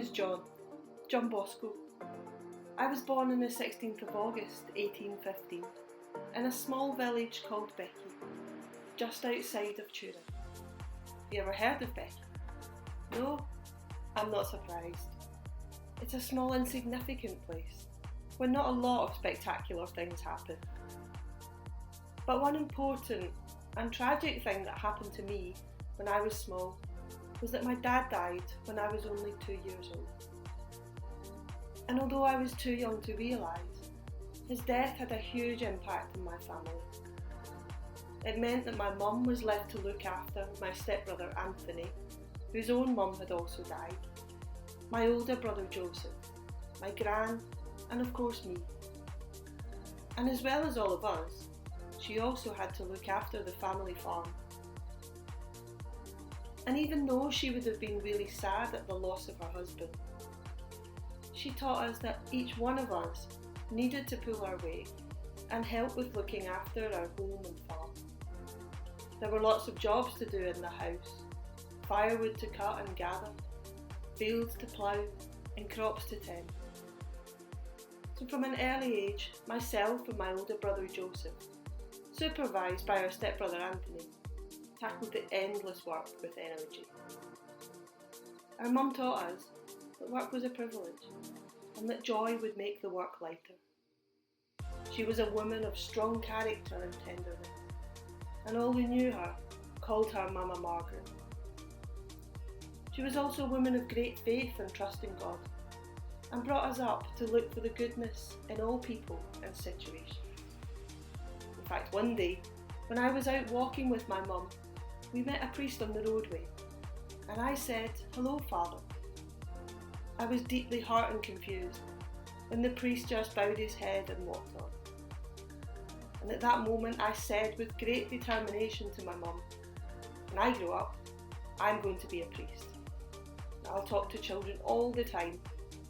is John Bosco. I was born on the 16th of August 1815 in a small village called Becky, just outside of Turin. You ever heard of Becky? No? I'm not surprised. It's a small insignificant place where not a lot of spectacular things happen. But one important and tragic thing that happened to me when I was small was that my dad died when I was only 2 years old. And although I was too young to realise, his death had a huge impact on my family. It meant that my mum was left to look after my stepbrother Anthony, whose own mum had also died, my older brother Joseph, my gran, and of course me. And as well as all of us, she also had to look after the family farm. And even though she would have been really sad at the loss of her husband, she taught us that each one of us needed to pull our weight and help with looking after our home and farm. There were lots of jobs to do in the house, firewood to cut and gather, fields to plough and crops to tend. So from an early age, myself and my older brother Joseph, supervised by our stepbrother Anthony, tackled the endless work with energy. Our mum taught us that work was a privilege and that joy would make the work lighter. She was a woman of strong character and tenderness, and all who knew her called her Mama Margaret. She was also a woman of great faith and trust in God, and brought us up to look for the goodness in all people and situations. In fact, one day, when I was out walking with my mum, we met a priest on the roadway, and I said, "Hello, Father." I was deeply hurt and confused, and the priest just bowed his head and walked on. And at that moment I said with great determination to my mum, "When I grow up, I'm going to be a priest. I'll talk to children all the time.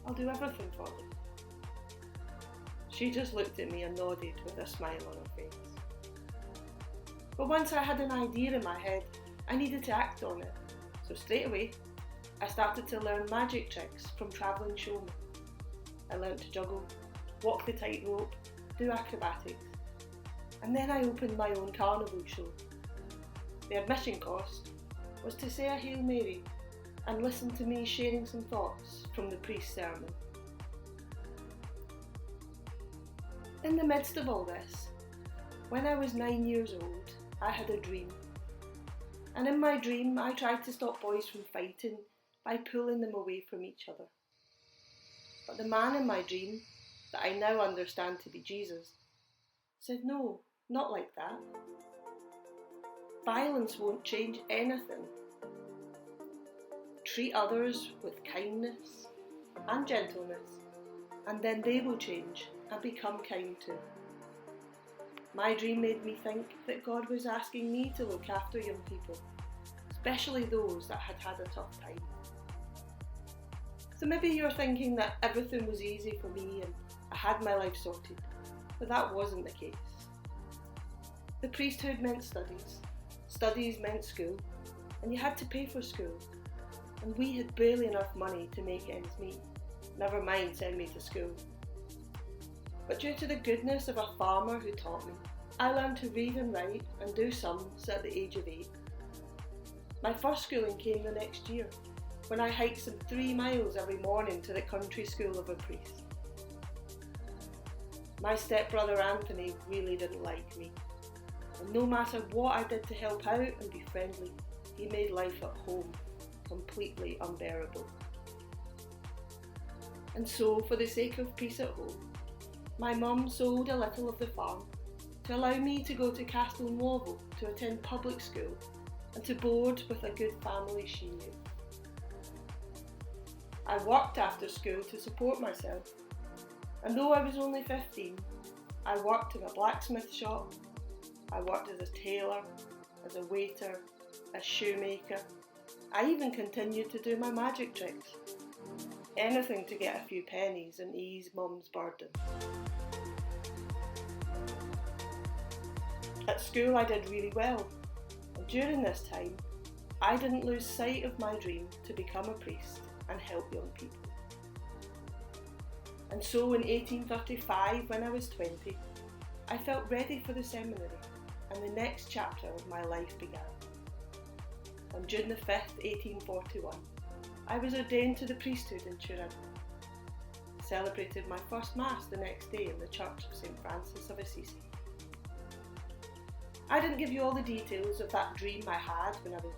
I'll do everything for them." She just looked at me and nodded with a smile on her face. But once I had an idea in my head, I needed to act on it. So straight away, I started to learn magic tricks from travelling showmen. I learnt to juggle, walk the tightrope, do acrobatics, and then I opened my own carnival show. The admission cost was to say a Hail Mary and listen to me sharing some thoughts from the priest's sermon. In the midst of all this, when I was 9 years old, I had a dream. And in my dream, I tried to stop boys from fighting by pulling them away from each other. But the man in my dream, that I now understand to be Jesus, said, "No, not like that. Violence won't change anything. Treat others with kindness and gentleness, and then they will change and become kind too." My dream made me think that God was asking me to look after young people, especially those that had had a tough time. So maybe you're thinking that everything was easy for me and I had my life sorted, but that wasn't the case. The priesthood meant studies, studies meant school, and you had to pay for school, and we had barely enough money to make ends meet, never mind send me to school. But due to the goodness of a farmer who taught me, I learned to read and write and do sums at the age of 8. My first schooling came the next year, when I hiked some 3 miles every morning to the country school of a priest. My stepbrother Anthony really didn't like me, and no matter what I did to help out and be friendly, he made life at home completely unbearable. And so, for the sake of peace at home, my mum sold a little of the farm to allow me to go to Castelnuovo to attend public school and to board with a good family she knew. I worked after school to support myself, and though I was only 15, I worked in a blacksmith shop, I worked as a tailor, as a waiter, a shoemaker. I even continued to do my magic tricks. Anything to get a few pennies and ease mum's burden. At school I did really well, and during this time I didn't lose sight of my dream to become a priest and help young people. And so in 1835, when I was 20, I felt ready for the seminary, and the next chapter of my life began. On June the 5th, 1841, I was ordained to the priesthood in Turin. I celebrated my first Mass the next day in the Church of St. Francis of Assisi. I didn't give you all the details of that dream I had when I was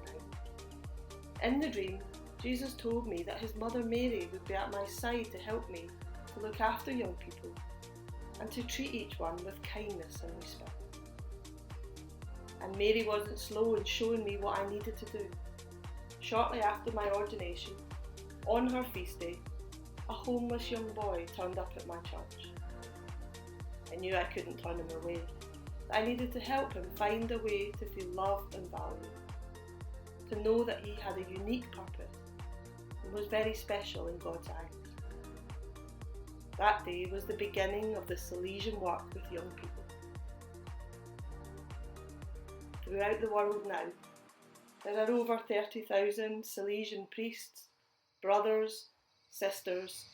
9. In the dream, Jesus told me that his mother Mary would be at my side to help me to look after young people and to treat each one with kindness and respect. And Mary wasn't slow in showing me what I needed to do. Shortly after my ordination, on her feast day, a homeless young boy turned up at my church. I knew I couldn't turn him away. I needed to help him find a way to feel loved and valued, to know that he had a unique purpose and was very special in God's eyes. That day was the beginning of the Salesian work with young people. Throughout the world now, there are over 30,000 Salesian priests, brothers, sisters,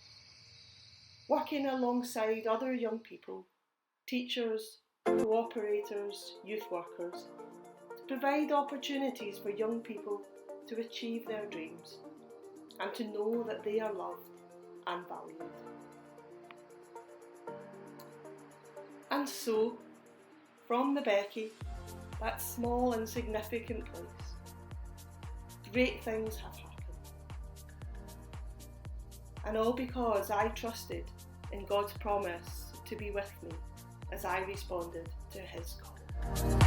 working alongside other young people, teachers, cooperators, youth workers, to provide opportunities for young people to achieve their dreams and to know that they are loved and valued. And so, from the Becky, that small insignificant place, great things have happened. And all because I trusted in God's promise to be with me as I responded to his call.